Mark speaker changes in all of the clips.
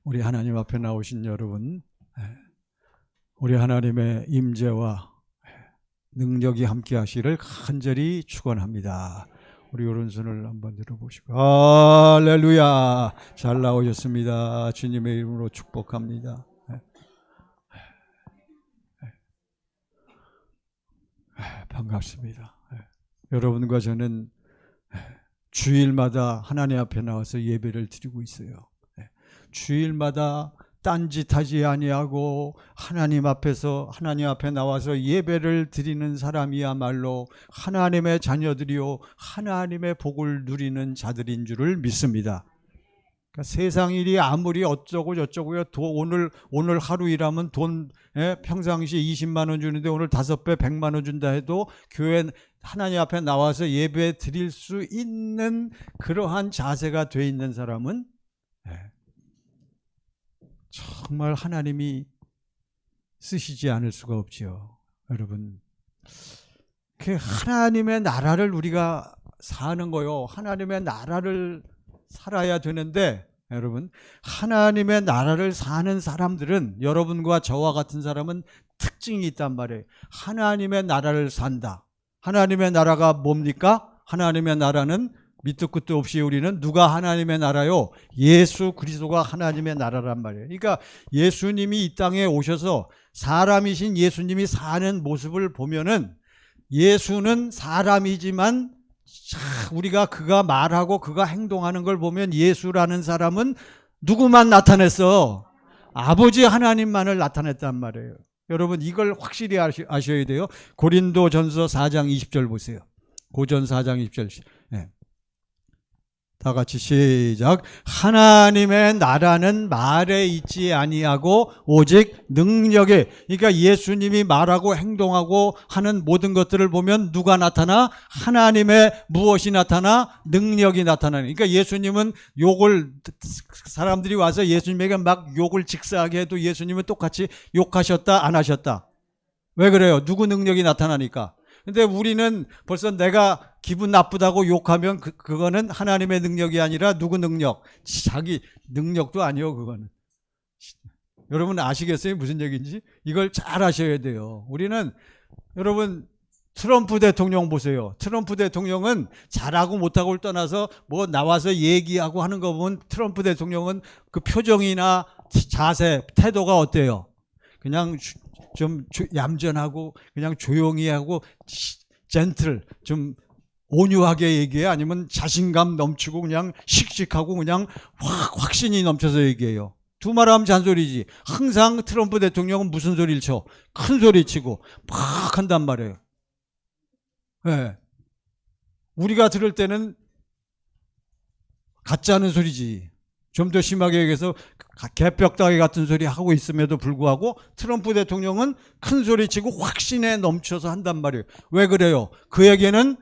Speaker 1: 우리 하나님 앞에 나오신 여러분, 우리 하나님의 임재와 능력이 함께 하시기를 간절히 축원합니다. 우리 오른손을 한번 들어보시고 할렐루야, 잘 나오셨습니다. 주님의 이름으로 축복합니다. 반갑습니다. 여러분과 저는 주일마다 하나님 앞에 나와서 예배를 드리고 있어요. 주일마다 딴짓하지 아니하고 하나님 앞에 나와서 예배를 드리는 사람이야말로 하나님의 자녀들이요 하나님의 복을 누리는 자들인 줄을 믿습니다. 그러니까 세상 일이 아무리 어쩌고 저쩌고요, 오늘 하루 일하면 돈 평상시 20만 원 주는데 오늘 5배 100만 원 준다 해도 교회 하나님 앞에 나와서 예배 드릴 수 있는 그러한 자세가 돼 있는 사람은 정말 하나님이 쓰시지 않을 수가 없지요. 여러분, 그 하나님의 나라를 우리가 사는 거요, 하나님의 나라를 살아야 되는데, 여러분, 하나님의 나라를 사는 사람들은, 여러분과 저와 같은 사람은 특징이 있단 말이에요. 하나님의 나라를 산다. 하나님의 나라가 뭡니까? 하나님의 나라는 밑도 끝도 없이 우리는 누가 하나님의 나라요? 예수 그리스도가 하나님의 나라란 말이에요. 그러니까 예수님이 이 땅에 오셔서 사람이신 예수님이 사는 모습을 보면은 예수는 사람이지만 우리가 그가 말하고 그가 행동하는 걸 보면 예수라는 사람은 누구만 나타냈어? 아버지 하나님만을 나타냈단 말이에요. 여러분, 이걸 확실히 아셔야 돼요. 고린도전서 4장 20절 보세요. 고전 4장 20절. 다 같이 시작. 하나님의 나라는 말에 있지 아니하고 오직 능력에. 그러니까 예수님이 말하고 행동하고 하는 모든 것들을 보면 누가 나타나? 하나님의 무엇이 나타나? 능력이 나타나는. 그러니까 예수님은 욕을, 사람들이 와서 예수님에게 막 욕을 직사하게 해도 예수님은 똑같이 욕하셨다 안 하셨다? 왜 그래요? 누구 능력이 나타나니까. 근데 우리는 벌써 내가 기분 나쁘다고 욕하면 그거는 하나님의 능력이 아니라 누구 능력? 자기 능력도 아니요, 그거는. 여러분 아시겠어요? 무슨 얘기인지? 이걸 잘 아셔야 돼요. 우리는, 여러분, 트럼프 대통령 보세요. 트럼프 대통령은 잘하고 못하고를 떠나서 뭐 나와서 얘기하고 하는 거 보면 트럼프 대통령은 그 표정이나 자세, 태도가 어때요? 그냥 좀 얌전하고 그냥 조용히 하고 젠틀, 좀 온유하게 얘기해? 아니면 자신감 넘치고 그냥 씩씩하고 그냥 확신이 넘쳐서 얘기해요? 두 말하면 잔소리지. 항상 트럼프 대통령은 무슨 소리를 쳐? 큰 소리 치고 막 한단 말이에요. 네. 우리가 들을 때는 가짜는 소리지. 좀 더 심하게 얘기해서 개벽다귀 같은 소리 하고 있음에도 불구하고 트럼프 대통령은 큰 소리 치고 확신에 넘쳐서 한단 말이에요. 왜 그래요? 그에게는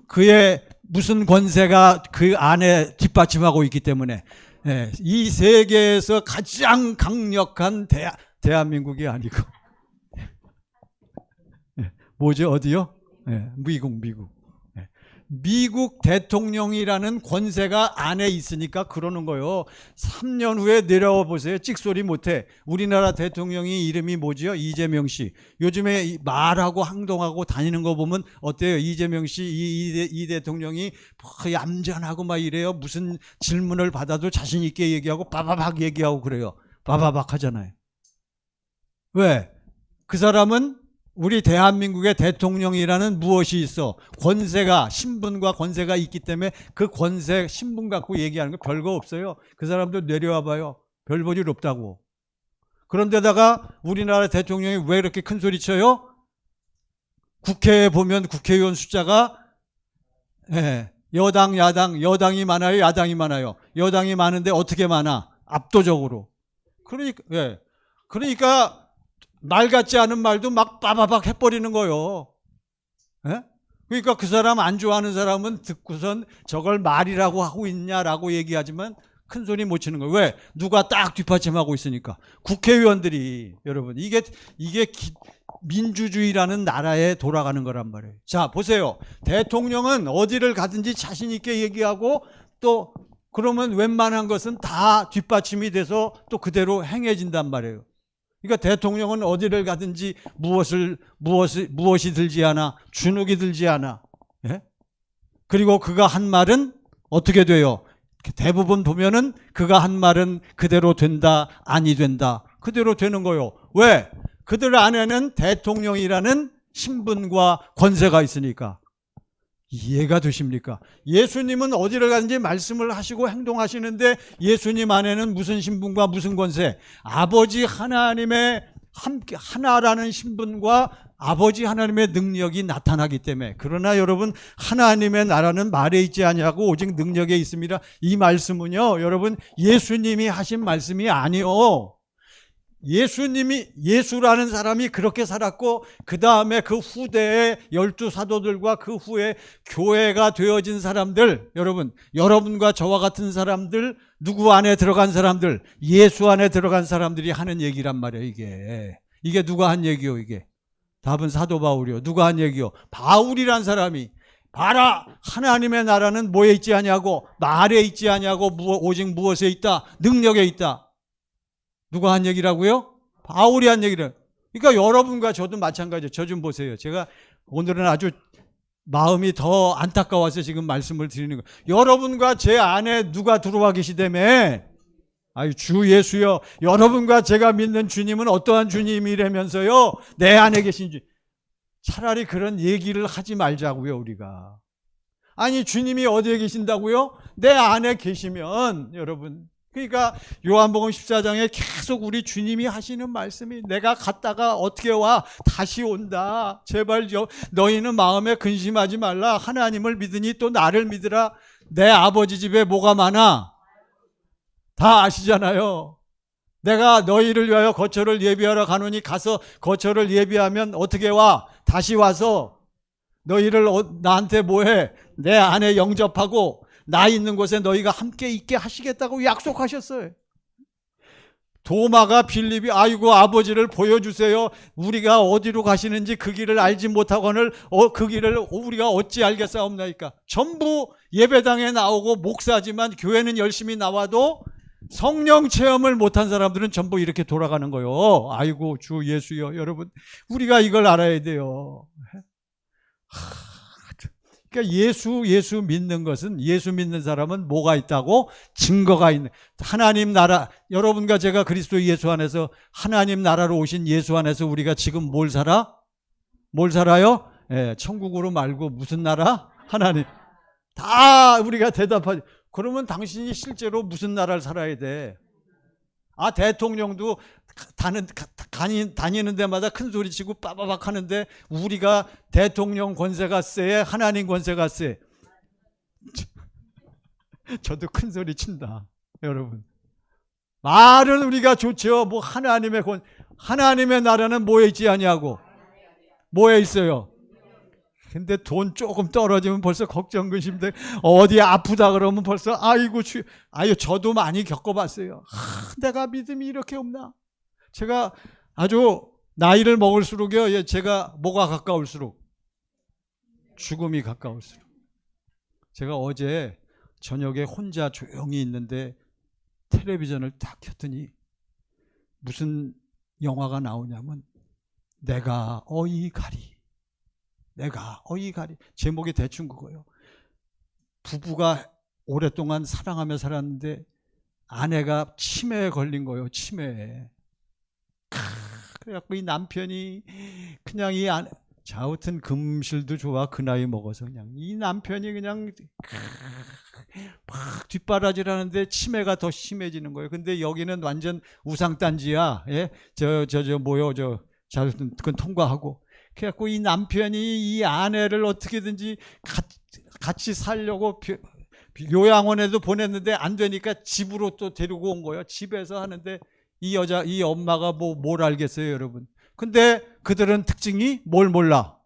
Speaker 1: 그의 무슨 권세가 그 안에 뒷받침하고 있기 때문에. 이 세계에서 가장 강력한 대한민국이 아니고 뭐죠? 어디요? 미국 대통령이라는 권세가 안에 있으니까 그러는 거예요. 3년 후에 내려와 보세요. 찍소리 못해. 우리나라 대통령이 이름이 뭐지요? 이재명 씨. 요즘에 말하고 행동하고 다니는 거 보면 어때요? 이재명 씨, 이 대통령이 얌전하고 막 이래요. 무슨 질문을 받아도 자신 있게 얘기하고 빠바박 얘기하고 그래요. 빠바박 하잖아요. 왜? 그 사람은 우리 대한민국의 대통령이라는 무엇이 있어? 권세가, 신분과 권세가 있기 때문에 그 권세, 신분 갖고 얘기하는 거 별거 없어요. 그 사람도 내려와 봐요. 별 볼 일 없다고. 그런데다가 우리나라 대통령이 왜 이렇게 큰 소리 쳐요? 국회에 보면 국회의원 숫자가 여당, 야당, 여당이 많아요, 야당이 많아요. 여당이 많은데 어떻게 많아? 압도적으로. 그러니까 말 같지 않은 말도 막 빠바박 해버리는 거예요. 그러니까 그 사람 안 좋아하는 사람은 듣고선 저걸 말이라고 하고 있냐라고 얘기하지만 큰 소리 못 치는 거예요. 왜? 누가 딱 뒷받침하고 있으니까. 국회의원들이, 여러분, 이게 민주주의라는 나라에 돌아가는 거란 말이에요. 자, 보세요. 대통령은 어디를 가든지 자신 있게 얘기하고 또 그러면 웬만한 것은 다 뒷받침이 돼서 또 그대로 행해진단 말이에요. 그러니까 대통령은 어디를 가든지 무엇이 들지 않아? 주눅이 들지 않아. 예? 그리고 그가 한 말은 어떻게 돼요? 대부분 보면은 그가 한 말은 그대로 된다, 아니 된다. 그대로 되는 거요. 왜? 그들 안에는 대통령이라는 신분과 권세가 있으니까. 이해가 되십니까? 예수님은 어디를 가든지 말씀을 하시고 행동하시는데 예수님 안에는 무슨 신분과 무슨 권세? 아버지 하나님의 하나라는 신분과 아버지 하나님의 능력이 나타나기 때문에. 그러나 여러분, 하나님의 나라는 말에 있지 아니하고 오직 능력에 있습니다. 이 말씀은요, 여러분, 예수님이 하신 말씀이 아니요. 예수라는 사람이 그렇게 살았고, 그 다음에 그 후대에 12사도들과 그 후에 교회가 되어진 사람들, 여러분과 저와 같은 사람들, 누구 안에 들어간 사람들, 예수 안에 들어간 사람들이 하는 얘기란 말이에요, 이게. 이게 누가 한 얘기요, 이게? 답은 사도 바울이요. 누가 한 얘기요? 바울이란 사람이, 봐라! 하나님의 나라는 뭐에 있지 아니하고, 말에 있지 아니하고, 오직 무엇에 있다? 능력에 있다. 누가 한 얘기라고요? 바울이 한 얘기를. 그러니까 여러분과 저도 마찬가지예요. 저 좀 보세요. 제가 오늘은 아주 마음이 더 안타까워서 지금 말씀을 드리는 거예요. 여러분과 제 안에 누가 들어와 계시다며? 아유, 주 예수요. 여러분과 제가 믿는 주님은 어떠한 주님이라면서요? 내 안에 계신 주님. 차라리 그런 얘기를 하지 말자고요, 우리가. 아니, 주님이 어디에 계신다고요? 내 안에 계시면, 여러분. 그러니까 요한복음 14장에 계속 우리 주님이 하시는 말씀이, 내가 갔다가 어떻게 와? 다시 온다. 제발 너희는 마음에 근심하지 말라. 하나님을 믿으니 또 나를 믿으라. 내 아버지 집에 뭐가 많아? 다 아시잖아요. 내가 너희를 위하여 거처를 예비하러 가노니 가서 거처를 예비하면 어떻게 와? 다시 와서 너희를 나한테 뭐해? 내 안에 영접하고 나 있는 곳에 너희가 함께 있게 하시겠다고 약속하셨어요. 도마가 빌립이 아이고 아버지를 보여주세요. 우리가 어디로 가시는지 그 길을 알지 못하거늘 그 길을 우리가 어찌 알겠사옵나이까. 전부 예배당에 나오고 목사지만 교회는 열심히 나와도 성령 체험을 못한 사람들은 전부 이렇게 돌아가는 거요. 아이고 주 예수여. 여러분, 우리가 이걸 알아야 돼요. 그러니까 예수 믿는 것은, 예수 믿는 사람은 뭐가 있다고? 증거가 있는. 하나님 나라, 여러분과 제가 그리스도 예수 안에서 하나님 나라로 오신 예수 안에서 우리가 지금 뭘 살아? 뭘 살아요? 예, 천국으로 말고 무슨 나라? 하나님. 다 우리가 대답하지. 그러면 당신이 실제로 무슨 나라를 살아야 돼? 아, 대통령도 다니는 데마다 큰 소리 치고 빠바박 하는데 우리가 대통령 권세가 세? 하나님 권세가 세? 저도 큰 소리 친다, 여러분. 말은 우리가 좋죠. 뭐 하나님의 나라는 뭐에 있지 아니하고 뭐에 있어요? 근데 돈 조금 떨어지면 벌써 걱정 근심돼. 어디 아프다 그러면 벌써 아이고 저도 많이 겪어봤어요. 내가 믿음이 이렇게 없나? 제가 아주 나이를 먹을수록요, 제가 뭐가 가까울수록 죽음이 가까울수록. 제가 어제 저녁에 혼자 조용히 있는데 텔레비전을 딱 켰더니 무슨 영화가 나오냐면 내가 어이가리. 제목이 대충 그거예요. 부부가 오랫동안 사랑하며 살았는데 아내가 치매에 걸린 거예요. 치매에. 그래갖고 이 남편이 그냥 아무튼 금실도 좋아. 그 나이 먹어서 그냥 이 남편이 그냥 막 뒷바라지를 하는데 치매가 더 심해지는 거예요. 근데 여기는 완전 우상단지야. 예? 그건 통과하고. 그래갖고 이 남편이 이 아내를 어떻게든지 같이 살려고 요양원에도 보냈는데 안 되니까 집으로 또 데리고 온 거예요. 집에서 하는데 이 엄마가 뭘 알겠어요, 여러분. 근데 그들은 특징이 뭘 몰라?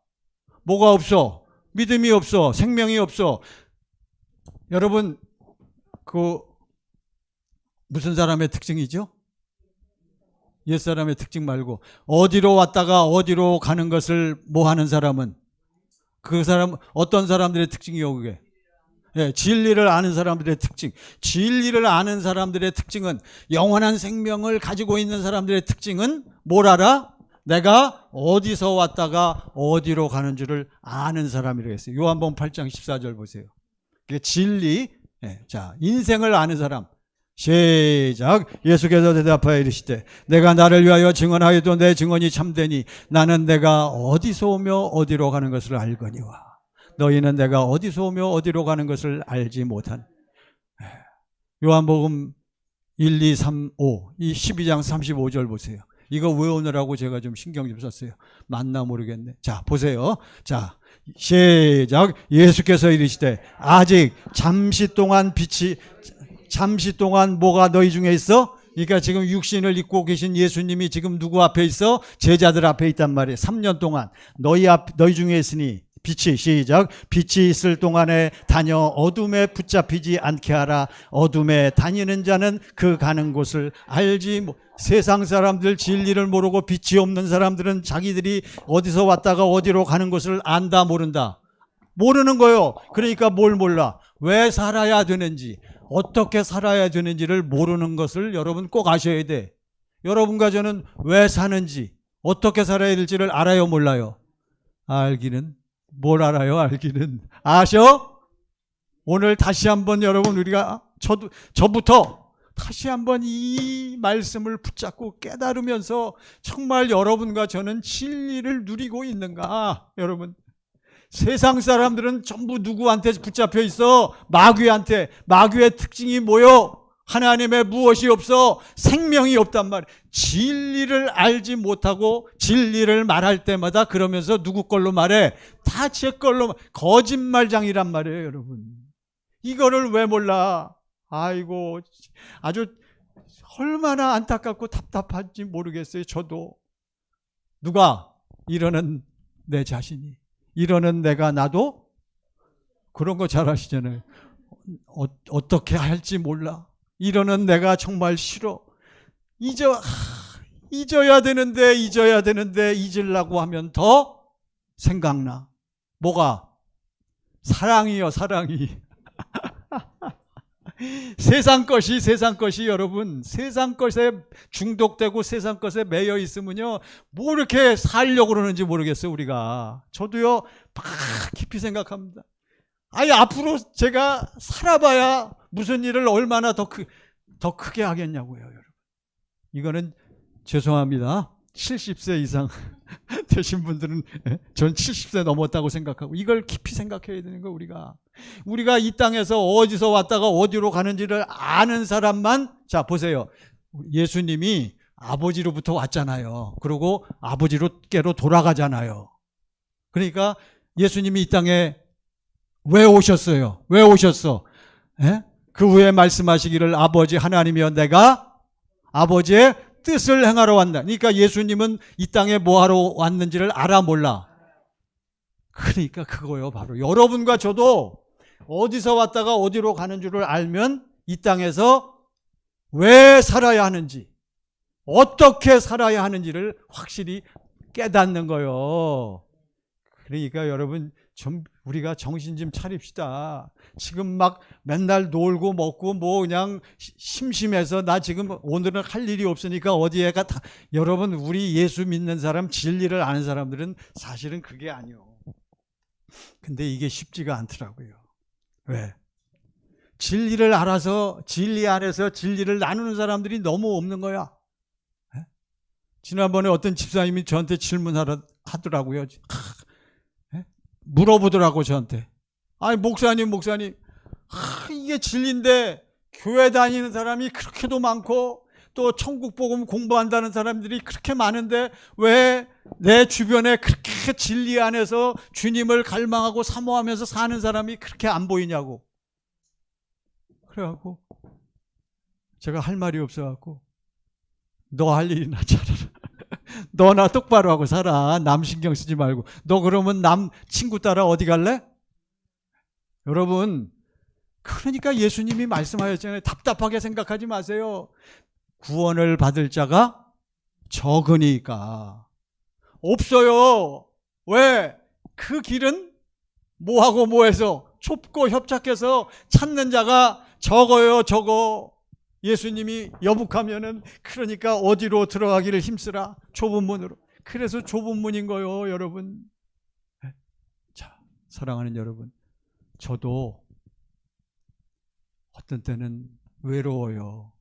Speaker 1: 뭐가 없어? 믿음이 없어. 생명이 없어. 여러분, 무슨 사람의 특징이죠? 옛사람의 특징 말고 어디로 왔다가 어디로 가는 것을 뭐 하는 사람은 그 사람 어떤 사람들의 특징이요 그게? 예, 진리를 아는 사람들의 특징. 진리를 아는 사람들의 특징은, 영원한 생명을 가지고 있는 사람들의 특징은 뭘 알아? 내가 어디서 왔다가 어디로 가는 줄을 아는 사람이라고 했어요. 요한복음 8장 14절 보세요. 그게 진리. 예, 자, 인생을 아는 사람. 시작. 예수께서 대답하여 이르시되 내가 나를 위하여 증언하여도 내 증언이 참되니 나는 내가 어디서 오며 어디로 가는 것을 알거니와 너희는 내가 어디서 오며 어디로 가는 것을 알지 못한. 요한복음 1, 2, 3, 5 이 12장 35절 보세요. 이거 외우느라고 제가 좀 신경 좀 썼어요. 맞나 모르겠네. 자, 보세요. 자, 시작. 예수께서 이르시되 아직 잠시 동안 뭐가 너희 중에 있어? 그러니까 지금 육신을 입고 계신 예수님이 지금 누구 앞에 있어? 제자들 앞에 있단 말이에요. 3년 동안 너희 중에 있으니 빛이, 시작. 빛이 있을 동안에 다녀 어둠에 붙잡히지 않게 하라. 어둠에 다니는 자는 그 가는 곳을 알지 못. 세상 사람들 진리를 모르고 빛이 없는 사람들은 자기들이 어디서 왔다가 어디로 가는 것을 안다 모른다? 모르는 거예요. 그러니까 뭘 몰라? 왜 살아야 되는지, 어떻게 살아야 되는지를 모르는 것을 여러분 꼭 아셔야 돼. 여러분과 저는 왜 사는지, 어떻게 살아야 될지를 알아요, 몰라요? 알기는. 뭘 알아요? 알기는. 아셔? 오늘 다시 한번 여러분 우리가 저부터 다시 한번 이 말씀을 붙잡고 깨달으면서 정말 여러분과 저는 진리를 누리고 있는가? 여러분, 세상 사람들은 전부 누구한테 붙잡혀 있어? 마귀한테. 마귀의 특징이 뭐요? 하나님의 무엇이 없어? 생명이 없단 말이에요. 진리를 알지 못하고 진리를 말할 때마다 그러면서 누구 걸로 말해? 다 제 걸로. 거짓말장이란 말이에요, 여러분. 이거를 왜 몰라? 아이고, 아주 얼마나 안타깝고 답답한지 모르겠어요. 저도. 누가? 이러는 내 자신이. 이러는 내가, 나도 그런 거 잘 아시잖아요. 어떻게 할지 몰라. 이러는 내가 정말 싫어. 잊어야 되는데 잊으려고 하면 더 생각나. 뭐가? 사랑이요, 사랑이. 세상 것이 여러분, 세상 것에 중독되고 세상 것에 매여 있으면요, 뭐 이렇게 살려고 그러는지 모르겠어요, 우리가. 저도요, 깊이 생각합니다. 아니, 앞으로 제가 살아봐야 무슨 일을 얼마나 더 크게 하겠냐고요, 여러분. 이거는 죄송합니다. 70세 이상 되신 분들은, 전 70세 넘었다고 생각하고, 이걸 깊이 생각해야 되는 거, 우리가 이 땅에서 어디서 왔다가 어디로 가는지를 아는 사람만. 자, 보세요. 예수님이 아버지로부터 왔잖아요. 그리고 아버지로께로 돌아가잖아요. 그러니까 예수님이 이 땅에 왜 오셨어요? 왜 오셨어? 그 후에 말씀하시기를 아버지 하나님이여 내가 아버지의 뜻을 행하러 왔다. 그러니까 예수님은 이 땅에 뭐하러 왔는지를 알아 몰라? 그러니까 그거요, 바로. 여러분과 저도 어디서 왔다가 어디로 가는 줄을 알면 이 땅에서 왜 살아야 하는지, 어떻게 살아야 하는지를 확실히 깨닫는 거예요. 그러니까 여러분, 우리가 정신 좀 차립시다. 지금 막 맨날 놀고 먹고 뭐 그냥 심심해서 나 지금 오늘은 할 일이 없으니까 어디에 가. 여러분, 우리 예수 믿는 사람, 진리를 아는 사람들은 사실은 그게 아니요. 근데 이게 쉽지가 않더라고요. 왜? 진리를 알아서, 진리 안에서 진리를 나누는 사람들이 너무 없는 거야. 지난번에 어떤 집사님이 저한테 질문하더라고요. 물어보더라고, 저한테. 아니, 목사님, 이게 진리인데 교회 다니는 사람이 그렇게도 많고 또 천국 복음 공부한다는 사람들이 그렇게 많은데 왜 내 주변에 그렇게 진리 안에서 주님을 갈망하고 사모하면서 사는 사람이 그렇게 안 보이냐고. 그래갖고 제가 할 말이 없어갖고, 너 할 일이나 잘하라. 너나 똑바로 하고 살아. 남 신경 쓰지 말고. 너 그러면 남 친구 따라 어디 갈래? 여러분, 그러니까 예수님이 말씀하셨잖아요. 답답하게 생각하지 마세요. 구원을 받을 자가 적으니까. 없어요. 왜? 그 길은 뭐하고 뭐해서 좁고 협착해서 찾는 자가 적어요, 적어. 예수님이 여북하면은 그러니까 어디로 들어가기를 힘쓰라. 좁은 문으로. 그래서 좁은 문인 거요, 여러분. 자, 사랑하는 여러분. 저도 어떤 때는 외로워요.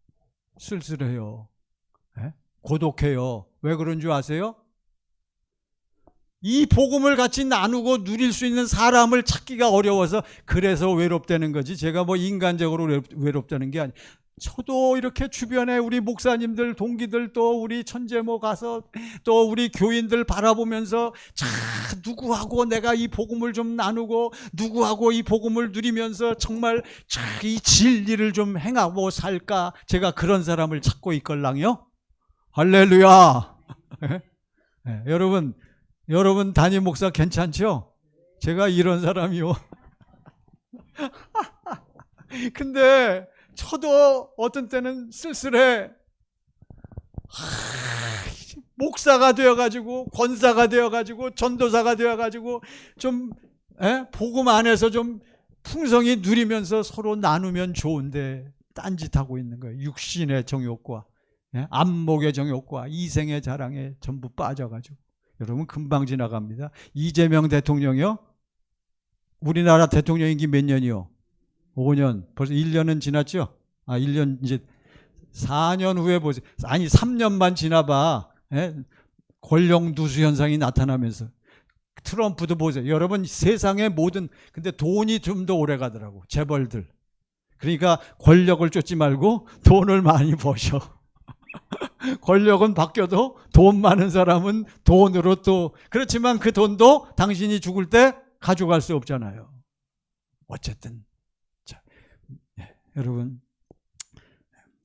Speaker 1: 쓸쓸해요. 고독해요. 왜 그런 줄 아세요? 이 복음을 같이 나누고 누릴 수 있는 사람을 찾기가 어려워서 그래서 외롭다는 거지. 제가 뭐 인간적으로 외롭다는 게 아니에요. 저도 이렇게 주변에 우리 목사님들, 동기들, 또 우리 천재모 가서 또 우리 교인들 바라보면서 자, 누구하고 내가 이 복음을 좀 나누고 누구하고 이 복음을 누리면서 정말 자, 이 진리를 좀 행하고 살까. 제가 그런 사람을 찾고 있걸랑요. 할렐루야. 네, 여러분 담임 목사 괜찮죠? 제가 이런 사람이요. 근데 저도 어떤 때는 쓸쓸해. 목사가 되어가지고 권사가 되어가지고 전도사가 되어가지고 좀 복음 안에서 좀 풍성히 누리면서 서로 나누면 좋은데 딴짓하고 있는 거예요. 육신의 정욕과 안목의 정욕과 이생의 자랑에 전부 빠져가지고. 여러분 금방 지나갑니다. 이재명 대통령이요. 우리나라 대통령 임기 몇 년이요? 5년. 벌써 1년은 지났죠? 1년 이제 4년 후에 보세요. 아니 3년만 지나봐. 권력 누수 현상이 나타나면서. 트럼프도 보세요. 여러분 세상의 모든 근데 돈이 좀 더 오래 가더라고. 재벌들. 그러니까 권력을 쫓지 말고 돈을 많이 버셔. 권력은 바뀌어도 돈 많은 사람은 돈으로 또 그렇지만 그 돈도 당신이 죽을 때 가져갈 수 없잖아요. 어쨌든 자, 여러분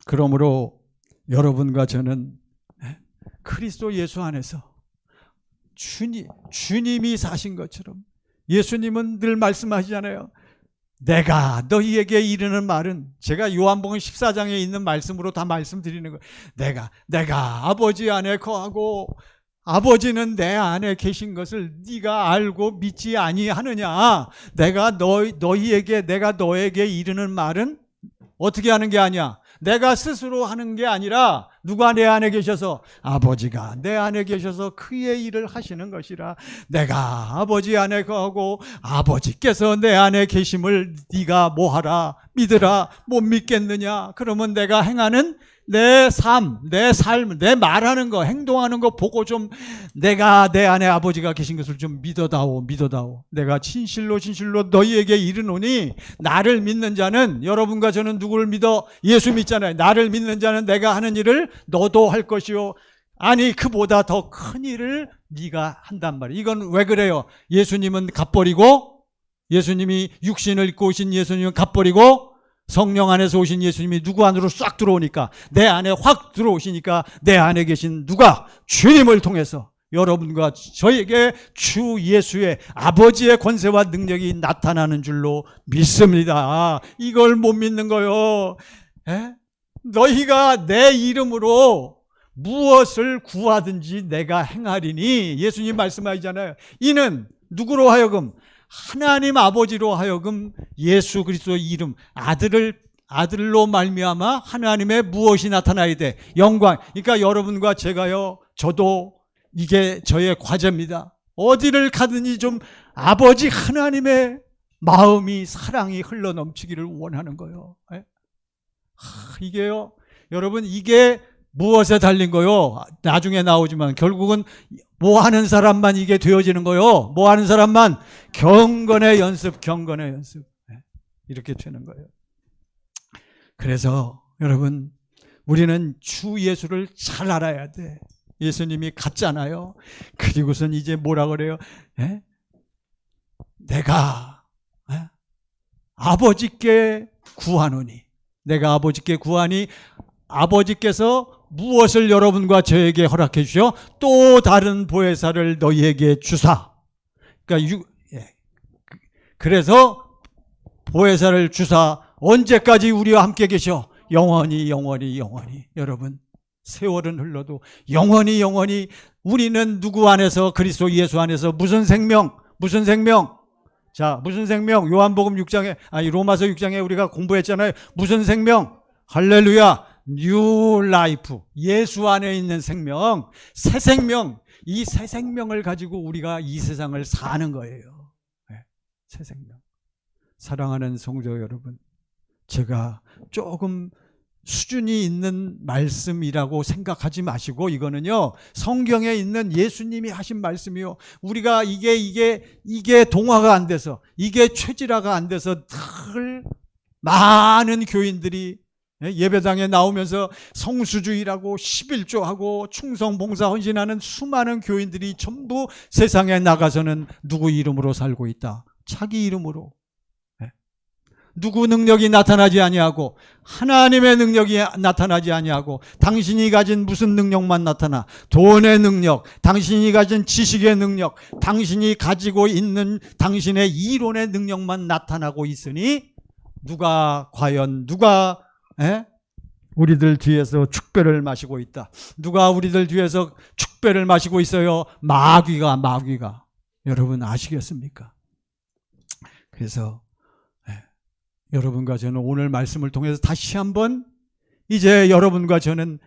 Speaker 1: 그러므로 여러분과 저는 그리스도 예수 안에서 주님이 사신 것처럼 예수님은 늘 말씀하시잖아요. 내가 너희에게 이르는 말은 제가 요한복음 14장에 있는 말씀으로 다 말씀드리는 거예요. 내가 아버지 안에 거하고 아버지는 내 안에 계신 것을 네가 알고 믿지 아니하느냐. 내가 너에게 이르는 말은 어떻게 하는 게 아니야. 내가 스스로 하는 게 아니라 누가 내 안에 계셔서 아버지가 내 안에 계셔서 그의 일을 하시는 것이라. 내가 아버지 안에 거하고 아버지께서 내 안에 계심을 네가 뭐하라 믿으라. 못 믿겠느냐. 그러면 내가 행하는 내 삶, 내 말하는 거, 행동하는 거 보고 좀 내가 내 안에 아버지가 계신 것을 좀 믿어다오. 내가 진실로 너희에게 이르노니 나를 믿는 자는 여러분과 저는 누구를 믿어? 예수 믿잖아요. 나를 믿는 자는 내가 하는 일을 너도 할 것이요. 아니 그보다 더 큰 일을 네가 한단 말이에요. 이건 왜 그래요? 예수님은 값버리고 예수님이 육신을 입고 오신 예수님은 값버리고 성령 안에서 오신 예수님이 누구 안으로 싹 들어오니까 내 안에 확 들어오시니까 내 안에 계신 누가 주님을 통해서 여러분과 저에게 주 예수의 아버지의 권세와 능력이 나타나는 줄로 믿습니다. 이걸 못 믿는 거요. 너희가 내 이름으로 무엇을 구하든지 내가 행하리니 예수님 말씀하시잖아요. 이는 누구로 하여금 하나님 아버지로 하여금 예수 그리스도의 이름 아들로 말미암아 하나님의 무엇이 나타나야 돼? 영광. 그러니까 여러분과 제가요, 저도 이게 저의 과제입니다. 어디를 가든지 좀 아버지 하나님의 마음이 사랑이 흘러넘치기를 원하는 거예요. 이게요, 여러분 이게 무엇에 달린 거요? 나중에 나오지만 결국은 뭐 하는 사람만 이게 되어지는 거요. 뭐 하는 사람만 경건의 연습. 이렇게 되는 거예요. 그래서 여러분 우리는 주 예수를 잘 알아야 돼. 예수님이 갔잖아요. 그리고선 이제 뭐라 그래요? 내가 아버지께 구하노니 내가 아버지께 구하니 아버지께서 무엇을 여러분과 저에게 허락해 주셔? 또 다른 보혜사를 너희에게 주사. 그러니까 그래서 보혜사를 주사 언제까지 우리와 함께 계셔? 영원히. 여러분 세월은 흘러도 영원히 우리는 누구 안에서 그리스도 예수 안에서 무슨 생명? 자, 무슨 생명? 요한복음 6장에, 로마서 6장에 우리가 공부했잖아요. 무슨 생명? 할렐루야. 뉴 라이프. 예수 안에 있는 생명. 새 생명. 이 새 생명을 가지고 우리가 이 세상을 사는 거예요. 네, 새 생명. 사랑하는 성도 여러분, 제가 조금 수준이 있는 말씀이라고 생각하지 마시고, 이거는요 성경에 있는 예수님이 하신 말씀이요. 우리가 이게 동화가 안 돼서, 이게 체질화가 안 돼서 늘 많은 교인들이 예배당에 나오면서 성수주의라고 11조하고 충성 봉사 헌신하는 수많은 교인들이 전부 세상에 나가서는 누구 이름으로 살고 있다? 자기 이름으로. 누구 능력이 나타나지 아니하고, 하나님의 능력이 나타나지 아니하고, 당신이 가진 무슨 능력만 나타나? 돈의 능력, 당신이 가진 지식의 능력, 당신이 가지고 있는 당신의 이론의 능력만 나타나고 있으니 과연 누가 우리들 뒤에서 축배를 마시고 있다? 누가 우리들 뒤에서 축배를 마시고 있어요? 마귀가. 여러분 아시겠습니까? 그래서 여러분과 저는 오늘 말씀을 통해서 다시 한번, 이제 여러분과 저는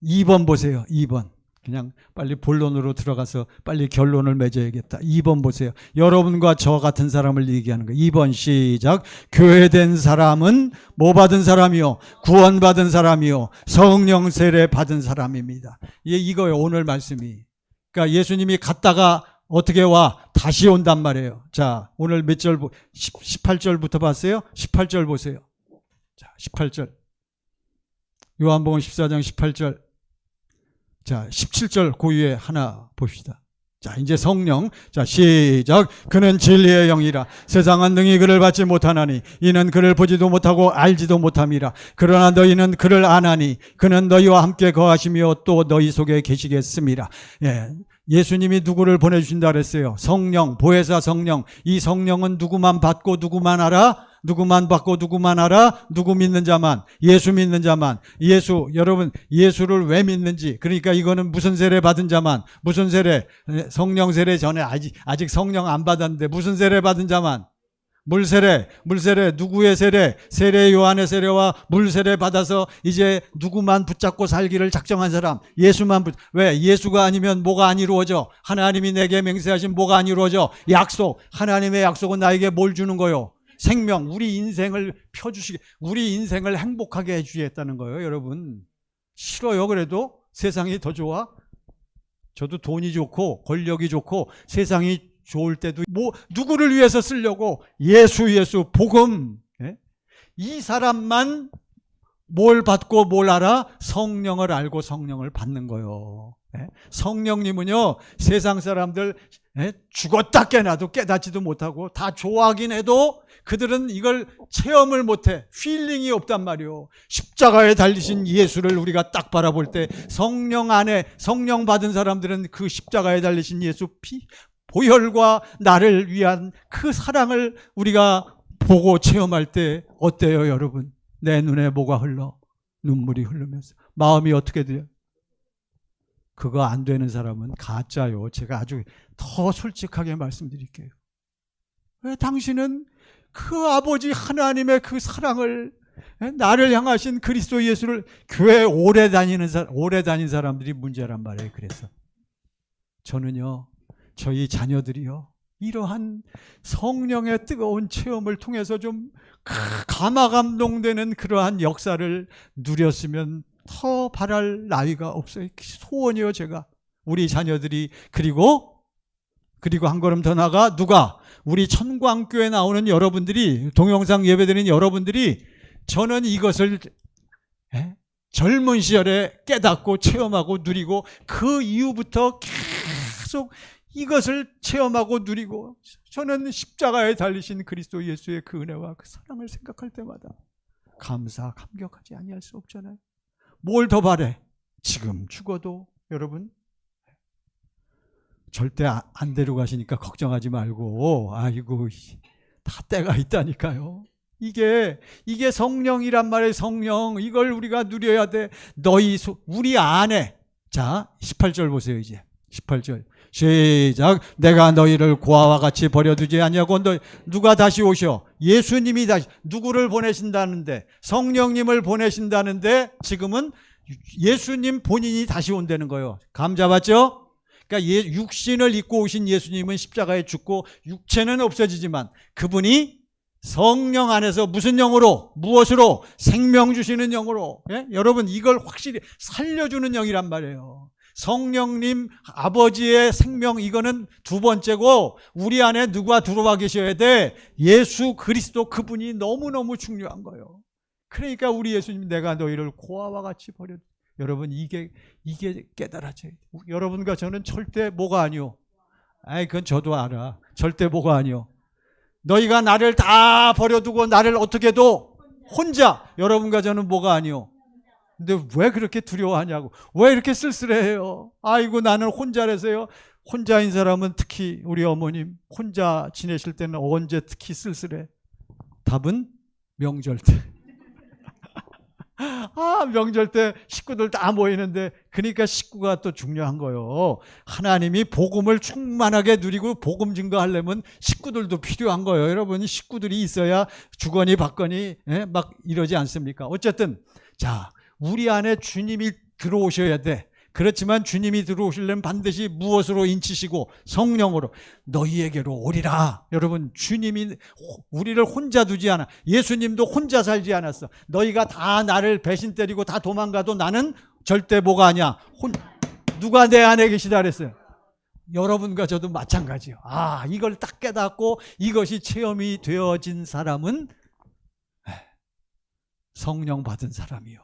Speaker 1: 2번 보세요. 2번. 그냥 빨리 본론으로 들어가서 빨리 결론을 맺어야겠다. 2번 보세요. 여러분과 저 같은 사람을 얘기하는 거예요. 2번 시작. 교회된 사람은 뭐 받은 사람이요? 구원받은 사람이요. 성령 세례 받은 사람입니다. 이거예요, 오늘 말씀이. 그러니까 예수님이 갔다가 어떻게 와? 다시 온단 말이에요. 자, 오늘 몇 절, 18절부터 봤어요? 18절 보세요. 자, 18절. 요한복음 14장 18절. 자, 17절 그 위에 하나 봅시다. 자, 이제 성령. 자, 시작. 그는 진리의 영이라. 세상은 능히 그를 받지 못하나니 이는 그를 보지도 못하고 알지도 못함이라. 그러나 너희는 그를 아나니 그는 너희와 함께 거하시며 또 너희 속에 계시겠음이라. 예수님이 누구를 보내주신다 그랬어요? 성령, 보혜사 성령. 이 성령은 누구만 받고 누구만 알아? 누구만 받고 누구만 알아? 누구 믿는 자만, 예수 믿는 자만. 여러분 예수를 왜 믿는지, 그러니까 이거는 무슨 세례 받은 자만. 무슨 세례? 성령 세례 전에 아직 성령 안 받았는데 무슨 세례 받은 자만. 물세례. 누구의 세례? 세례 요한의 세례와 물세례 받아서 이제 누구만 붙잡고 살기를 작정한 사람. 예수만 왜? 예수가 아니면 뭐가 안 이루어져? 하나님이 내게 맹세하신 뭐가 안 이루어져? 약속. 하나님의 약속은 나에게 뭘 주는 거요? 생명. 우리 인생을 우리 인생을 행복하게 해주겠다는 거예요. 여러분 싫어요? 그래도 세상이 더 좋아? 저도 돈이 좋고 권력이 좋고 세상이 좋을 때도 누구를 위해서 쓰려고? 예수 복음. 이 사람만 뭘 받고 뭘 알아? 성령을 알고 성령을 받는 거예요. 성령님은요 세상 사람들 죽었다 깨나도 깨닫지도 못하고 다 좋아하긴 해도 그들은 이걸 체험을 못해. 필링이 없단 말이에요. 십자가에 달리신 예수를 우리가 딱 바라볼 때 성령 안에, 성령 받은 사람들은 그 십자가에 달리신 예수 보혈과 나를 위한 그 사랑을 우리가 보고 체험할 때 어때요, 여러분? 내 눈에 뭐가 흘러? 눈물이 흐르면서. 마음이 어떻게 돼요? 그거 안 되는 사람은 가짜요. 제가 아주 더 솔직하게 말씀드릴게요. 왜? 당신은 그 아버지 하나님의 그 사랑을, 나를 향하신 그리스도 예수를, 교회 오래 다닌 사람들이 문제란 말이에요. 그래서 저는요, 저희 자녀들이요, 이러한 성령의 뜨거운 체험을 통해서 좀 감화감동되는 그러한 역사를 누렸으면 더 바랄 나위가 없어요. 소원이요, 제가. 우리 자녀들이. 그리고 한 걸음 더 나가 누가? 우리 천광교회 나오는 여러분들이, 동영상 예배드리는 여러분들이, 저는 이것을 젊은 시절에 깨닫고 체험하고 누리고 그 이후부터 계속 이것을 체험하고 누리고, 저는 십자가에 달리신 그리스도 예수의 그 은혜와 그 사랑을 생각할 때마다 감격하지 아니할 수 없잖아요. 뭘 더 바래? 지금 죽어도 여러분 절대 안 데려가시니까 걱정하지 말고, 아이고 다 때가 있다니까요. 이게 성령이란 말이에요. 성령. 이걸 우리가 누려야 돼. 우리 안에. 자, 18절 보세요. 이제 18절. 시작. 내가 너희를 고아와 같이 버려두지 아니하고 누가 다시 오셔? 예수님이 다시 누구를 보내신다는데, 성령님을 보내신다는데 지금은 예수님 본인이 다시 온다는 거예요. 감 잡았죠? 그러니까 육신을 입고 오신 예수님은 십자가에 죽고 육체는 없어지지만 그분이 성령 안에서 무슨 영으로, 무엇으로? 생명 주시는 영으로. 예? 여러분, 이걸 확실히 살려주는 영이란 말이에요. 성령님 아버지의 생명, 이거는 두 번째고, 우리 안에 누가 들어와 계셔야 돼? 예수 그리스도, 그분이 너무너무 중요한 거예요. 그러니까 우리 예수님, 내가 너희를 고아와 같이 버려. 여러분, 이게 깨달아져야 돼. 여러분과 저는 절대 뭐가 아니오. 그건 저도 알아. 절대 뭐가 아니오. 너희가 나를 다 버려두고 나를 어떻게 둬? 혼자. 여러분과 저는 뭐가 아니오. 근데 왜 그렇게 두려워하냐고. 왜 이렇게 쓸쓸해해요. 아이고, 나는 혼자라서요. 혼자인 사람은 특히 우리 어머님 혼자 지내실 때는 언제 특히 쓸쓸해? 답은 명절 때. 명절 때 식구들 다 모이는데, 그러니까 식구가 또 중요한 거예요. 하나님이 복음을 충만하게 누리고 복음 증거하려면 식구들도 필요한 거예요. 여러분, 식구들이 있어야 주거니 받거니 막 이러지 않습니까? 어쨌든 자, 우리 안에 주님이 들어오셔야 돼. 그렇지만 주님이 들어오시려면 반드시 무엇으로 인치시고? 성령으로. 너희에게로 오리라. 여러분, 주님이 우리를 혼자 두지 않아. 예수님도 혼자 살지 않았어. 너희가 다 나를 배신 때리고 다 도망가도 나는 절대 뭐가 아니야. 누가 내 안에 계시다 그랬어요. 여러분과 저도 마찬가지예요. 이걸 딱 깨닫고 이것이 체험이 되어진 사람은 성령 받은 사람이요,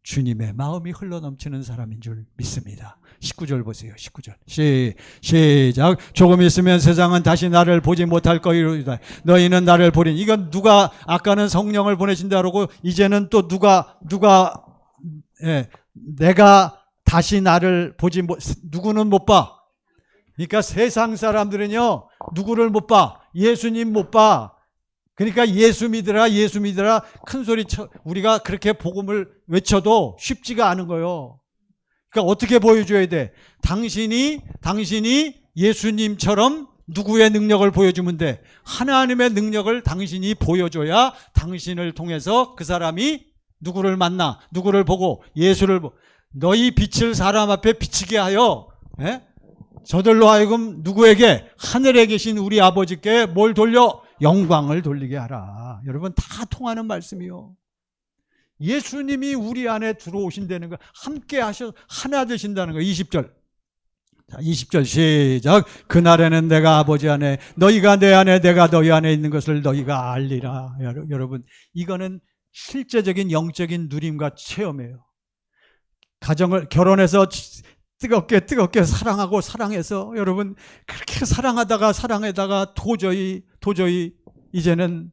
Speaker 1: 주님의 마음이 흘러넘치는 사람인 줄 믿습니다. 19절 보세요. 19절. 시작. 조금 있으면 세상은 다시 나를 보지 못할 거이로다. 너희는 나를 보리니. 이건 누가, 아까는 성령을 보내신다 그러고 이제는 또 누가 내가 다시 나를 보지 못, 누구는 못 봐. 그러니까 세상 사람들은요, 누구를 못 봐? 예수님 못 봐. 그러니까 예수 믿으라, 예수 믿으라 큰 소리 쳐, 우리가 그렇게 복음을 외쳐도 쉽지가 않은 거예요. 그러니까 어떻게 보여줘야 돼? 당신이 예수님처럼 누구의 능력을 보여주면 돼? 하나님의 능력을 당신이 보여줘야 당신을 통해서 그 사람이 누구를 만나, 누구를 보고, 예수를 보고, 너희 빛을 사람 앞에 비치게 하여 저들로 하여금 누구에게? 하늘에 계신 우리 아버지께 뭘 돌려? 영광을 돌리게 하라. 여러분, 다 통하는 말씀이요. 예수님이 우리 안에 들어오신다는 거, 함께 하셔서 하나 되신다는 거. 20절. 자, 20절 시작. 그날에는 내가 아버지 안에, 너희가 내 안에, 내가 너희 안에 있는 것을 너희가 알리라. 여러분, 이거는 실제적인 영적인 누림과 체험이에요. 결혼해서 뜨겁게 사랑하고 사랑해서, 여러분, 그렇게 사랑하다가 도저히 이제는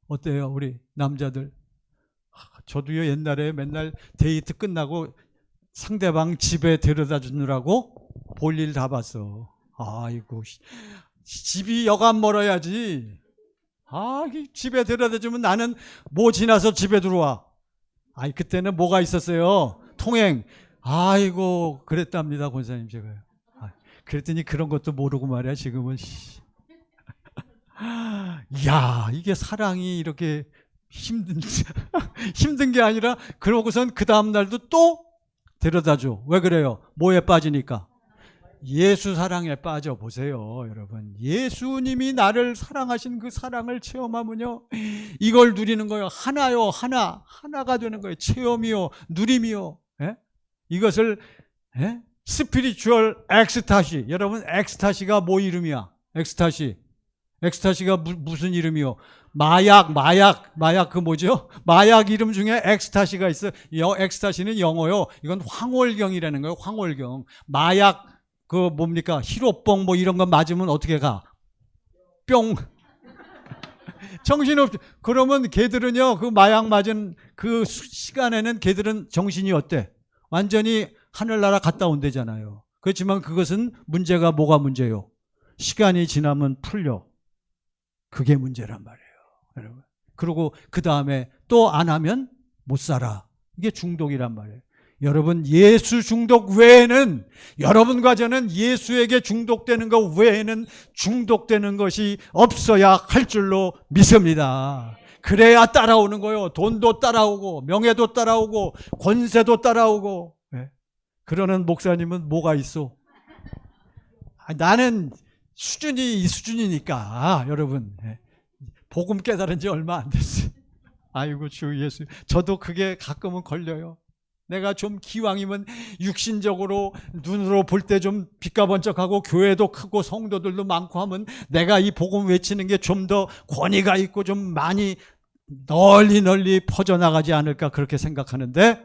Speaker 1: 어때요, 우리 남자들? 저도요, 옛날에 맨날 데이트 끝나고 상대방 집에 데려다 주느라고 볼일 다 봤어. 아이고, 집이 여간 멀어야지. 집에 데려다 주면 나는 뭐 지나서 집에 들어와. 그때는 뭐가 있었어요? 통행. 아이고, 그랬답니다, 권사님. 제가요. 그랬더니 그런 것도 모르고 말이야, 지금은. 이야, 이게 사랑이 이렇게 힘든 게 아니라, 그러고선 그 다음날도 또 데려다 줘. 왜 그래요? 뭐에 빠지니까? 예수 사랑에 빠져 보세요, 여러분. 예수님이 나를 사랑하신 그 사랑을 체험하면요, 이걸 누리는 거예요. 하나가 되는 거예요. 체험이요, 누림이요. 이것을 스피리추얼 엑스타시. 여러분, 엑스타시가 뭐 이름이야? 엑스타시가 무슨 이름이요? 마약 그 뭐죠? 마약 이름 중에 엑스타시가 있어. 엑스타시는 영어요. 이건 황홀경이라는 거예요. 황홀경. 마약 그 뭡니까? 히로뽕 뭐 이런 거 맞으면 어떻게 가? 뿅. 정신없지. 그러면 걔들은요, 그 마약 맞은 그 시간에는 걔들은 정신이 어때? 완전히 하늘나라 갔다 온대잖아요. 그렇지만 그것은 문제가 뭐가 문제요? 시간이 지나면 풀려. 그게 문제란 말이에요, 여러분. 그리고 그 다음에 또 안 하면 못 살아. 이게 중독이란 말이에요. 여러분 예수 중독 외에는, 여러분과 저는 예수에게 중독되는 것 외에는 중독되는 것이 없어야 할 줄로 믿습니다. 그래야 따라오는 거예요. 돈도 따라오고 명예도 따라오고 권세도 따라오고. 그러는 목사님은 뭐가 있어? 나는 수준이 이 수준이니까. 여러분 복음 깨달은 지 얼마 안 됐어요. 아이고 주 예수. 저도 그게 가끔은 걸려요. 내가 좀 기왕이면 육신적으로 눈으로 볼 때 좀 빛과 번쩍하고 교회도 크고 성도들도 많고 하면 내가 이 복음 외치는 게 좀 더 권위가 있고 좀 많이 널리 퍼져나가지 않을까 그렇게 생각하는데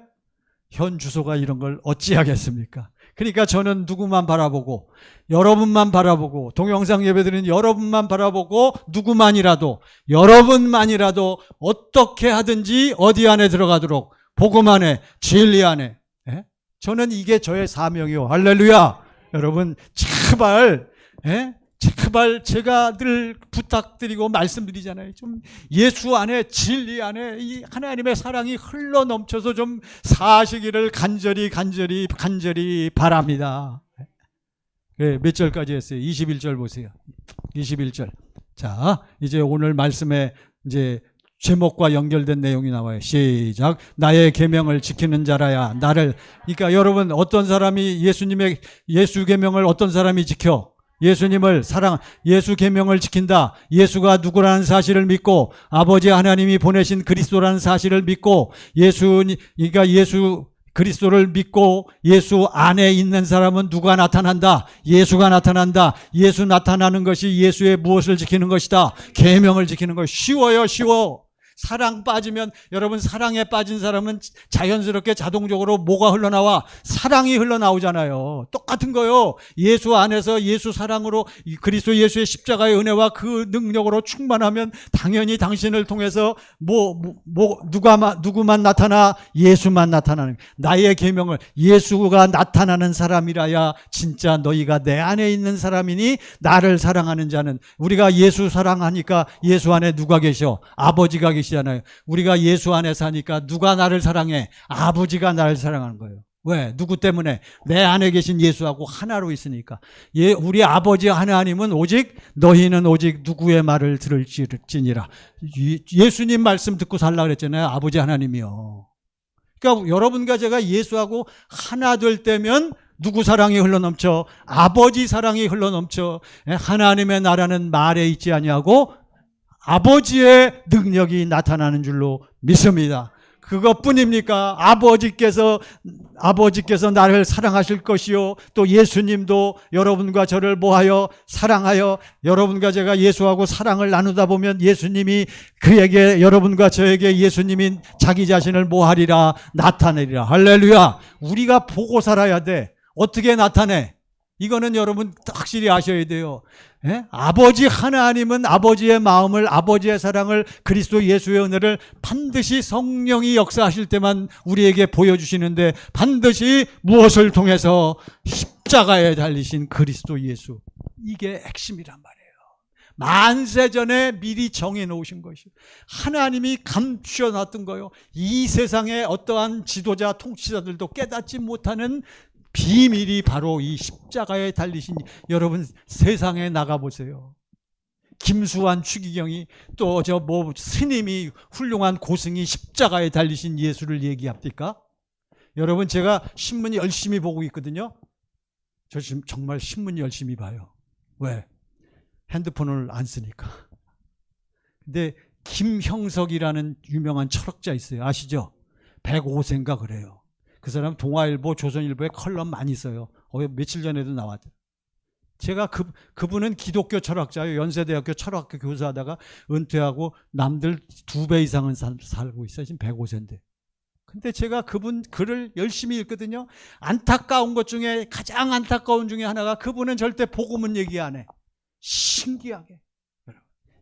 Speaker 1: 현 주소가 이런 걸 어찌하겠습니까? 그러니까 저는 누구만 바라보고 여러분만 바라보고 동영상 예배드리는 여러분만 바라보고 누구만이라도 여러분만이라도 어떻게 하든지 어디 안에 들어가도록 복음 안에 진리 안에 저는 이게 저의 사명이요. 할렐루야. 여러분 제발 제가 늘 부탁드리고 말씀드리잖아요. 좀 예수 안에 진리 안에 이 하나님의 사랑이 흘러 넘쳐서 좀 사시기를 간절히 바랍니다. 몇 절까지 했어요? 21절 보세요. 21절. 자, 이제 오늘 말씀에 이제 제목과 연결된 내용이 나와요. 시작. 나의 계명을 지키는 자라야 나를. 그러니까 여러분 어떤 사람이 예수 계명을 어떤 사람이 지켜? 예수님을 예수 계명을 지킨다. 예수가 누구라는 사실을 믿고 아버지 하나님이 보내신 그리스도라는 사실을 믿고 그러니까 예수 그리스도를 믿고 예수 안에 있는 사람은 누가 나타난다? 예수가 나타난다. 예수 나타나는 것이 예수의 무엇을 지키는 것이다? 계명을 지키는 것. 쉬워요, 쉬워. 사랑 빠지면 여러분 사랑에 빠진 사람은 자연스럽게 자동적으로 뭐가 흘러나와? 사랑이 흘러나오잖아요. 똑같은 거요. 예수 안에서 예수 사랑으로 그리스도 예수의 십자가의 은혜와 그 능력으로 충만하면 당연히 당신을 통해서 누구만 나타나? 예수만 나타나는. 나의 계명을 예수가 나타나는 사람이라야 진짜 너희가 내 안에 있는 사람이니 나를 사랑하는 자는. 우리가 예수 사랑하니까 예수 안에 누가 계셔? 아버지가 계시잖아요. 우리가 예수 안에 사니까 누가 나를 사랑해? 아버지가 나를 사랑하는 거예요. 왜? 누구 때문에? 내 안에 계신 예수하고 하나로 있으니까. 우리 아버지 하나님은 오직 너희는 오직 누구의 말을 들을지니라. 예수님 말씀 듣고 살라 그랬잖아요. 아버지 하나님이요. 그러니까 여러분과 제가 예수하고 하나 될 때면 누구 사랑이 흘러넘쳐? 아버지 사랑이 흘러넘쳐. 하나님의 나라는 말에 있지 아니하고 아버지의 능력이 나타나는 줄로 믿습니다. 그것뿐입니까? 아버지께서 나를 사랑하실 것이요. 또 예수님도 여러분과 저를 뭐하여? 사랑하여. 여러분과 제가 예수하고 사랑을 나누다 보면 예수님이 여러분과 저에게 예수님이 자기 자신을 뭐하리라? 나타내리라. 할렐루야. 우리가 보고 살아야 돼. 어떻게 나타내? 이거는 여러분 확실히 아셔야 돼요. 아버지 하나님은 아버지의 마음을, 아버지의 사랑을, 그리스도 예수의 은혜를 반드시 성령이 역사하실 때만 우리에게 보여주시는데 반드시 무엇을 통해서? 십자가에 달리신 그리스도 예수. 이게 핵심이란 말이에요. 만세전에 미리 정해놓으신 것이요. 하나님이 감추어놨던 거요. 이 세상의 어떠한 지도자, 통치자들도 깨닫지 못하는 비밀이 바로 이 십자가에 달리신. 여러분 세상에 나가보세요. 김수환 추기경이 또 스님이 훌륭한 고승이 십자가에 달리신 예수를 얘기합니까? 여러분 제가 신문 열심히 보고 있거든요. 저 지금 정말 신문 열심히 봐요. 왜? 핸드폰을 안 쓰니까. 근데 김형석이라는 유명한 철학자 있어요. 아시죠? 105세인가 그래요. 그 사람 동아일보, 조선일보에 컬럼 많이 써요. 며칠 전에도 나왔대요. 제가 그분은 기독교 철학자예요. 연세대학교 철학교 교수하다가 은퇴하고 남들 2배 이상은 살고 있어요. 지금 105세인데. 근데 제가 그분 글을 열심히 읽거든요. 안타까운 것 중에 가장 안타까운 중에 하나가 그분은 절대 복음은 얘기 안 해. 신기하게.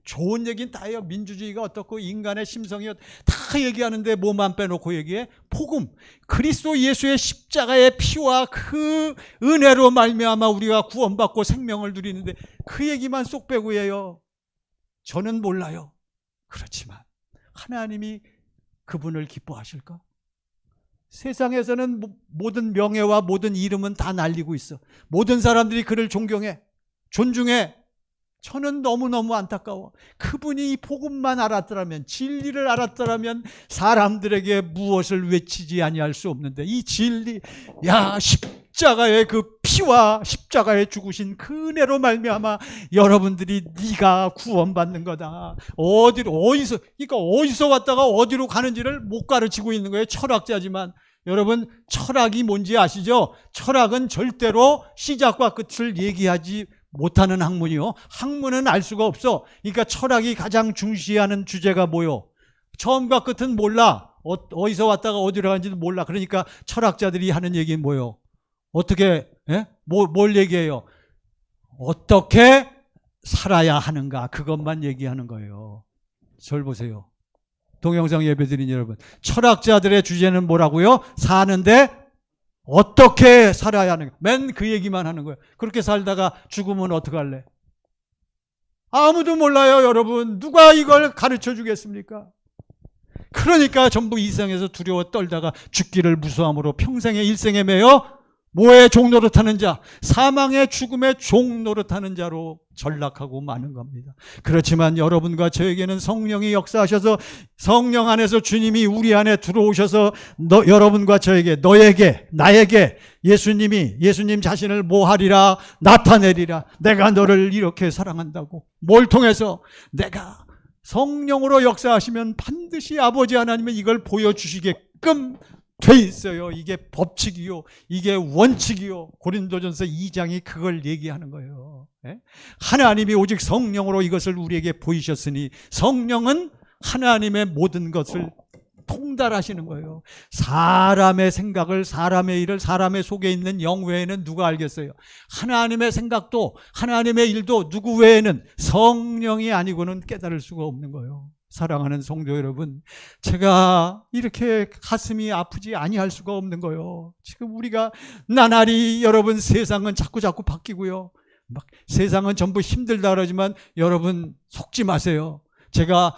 Speaker 1: 좋은 얘기는 다 해요. 민주주의가 어떻고 인간의 심성이 다 얘기하는데 뭐만 빼놓고 얘기해? 복음. 그리스도 예수의 십자가의 피와 그 은혜로 말미암아 우리가 구원받고 생명을 누리는데 그 얘기만 쏙 빼고 해요. 저는 몰라요. 그렇지만 하나님이 그분을 기뻐하실까? 세상에서는 모든 명예와 모든 이름은 다 날리고 있어. 모든 사람들이 그를 존경해, 존중해. 저는 너무너무 안타까워. 그분이 이 복음만 알았더라면, 진리를 알았더라면 사람들에게 무엇을 외치지 아니할 수 없는데, 이 진리, 십자가의 그 피와 십자가에 죽으신 그 은혜로 말미암아 여러분들이 네가 구원받는 거다. 그러니까 어디서 왔다가 어디로 가는지를 못 가르치고 있는 거예요. 철학자지만. 여러분, 철학이 뭔지 아시죠? 철학은 절대로 시작과 끝을 얘기하지 못하는 학문이요. 학문은 알 수가 없어. 그러니까 철학이 가장 중시하는 주제가 뭐요? 처음과 끝은 몰라. 어디서 왔다가 어디로 가는지도 몰라. 그러니까 철학자들이 하는 얘기는 뭐요? 어떻게, 뭘 얘기해요? 어떻게 살아야 하는가? 그것만 얘기하는 거예요. 절 보세요. 동영상 예배드린 여러분. 철학자들의 주제는 뭐라고요? 사는데 어떻게 살아야 하는가? 맨 그 얘기만 하는 거예요. 그렇게 살다가 죽으면 어떡할래? 아무도 몰라요, 여러분. 누가 이걸 가르쳐 주겠습니까? 그러니까 전부 이 세상에서 두려워 떨다가 죽기를 무서함으로 평생의 일생에 매여 뭐의 종노릇하는 자, 사망의 죽음의 종노릇하는 자로 전락하고 마는 겁니다. 그렇지만 여러분과 저에게는 성령이 역사하셔서 성령 안에서 주님이 우리 안에 들어오셔서 여러분과 저에게, 너에게, 나에게 예수님 자신을 뭐하리라? 나타내리라. 내가 너를 이렇게 사랑한다고. 뭘 통해서? 내가 성령으로 역사하시면 반드시 아버지 하나님은 이걸 보여주시게끔 돼 있어요. 이게 법칙이요, 이게 원칙이요. 고린도전서 2장이 그걸 얘기하는 거예요. 하나님이 오직 성령으로 이것을 우리에게 보이셨으니 성령은 하나님의 모든 것을 통달하시는 거예요. 사람의 생각을, 사람의 일을, 사람의 속에 있는 영 외에는 누가 알겠어요? 하나님의 생각도, 하나님의 일도 누구 외에는, 성령이 아니고는 깨달을 수가 없는 거예요. 사랑하는 성도 여러분, 제가 이렇게 가슴이 아프지 아니할 수가 없는 거예요. 지금 우리가 나날이, 여러분, 세상은 자꾸 바뀌고요. 막 세상은 전부 힘들다 그러지만 여러분 속지 마세요. 제가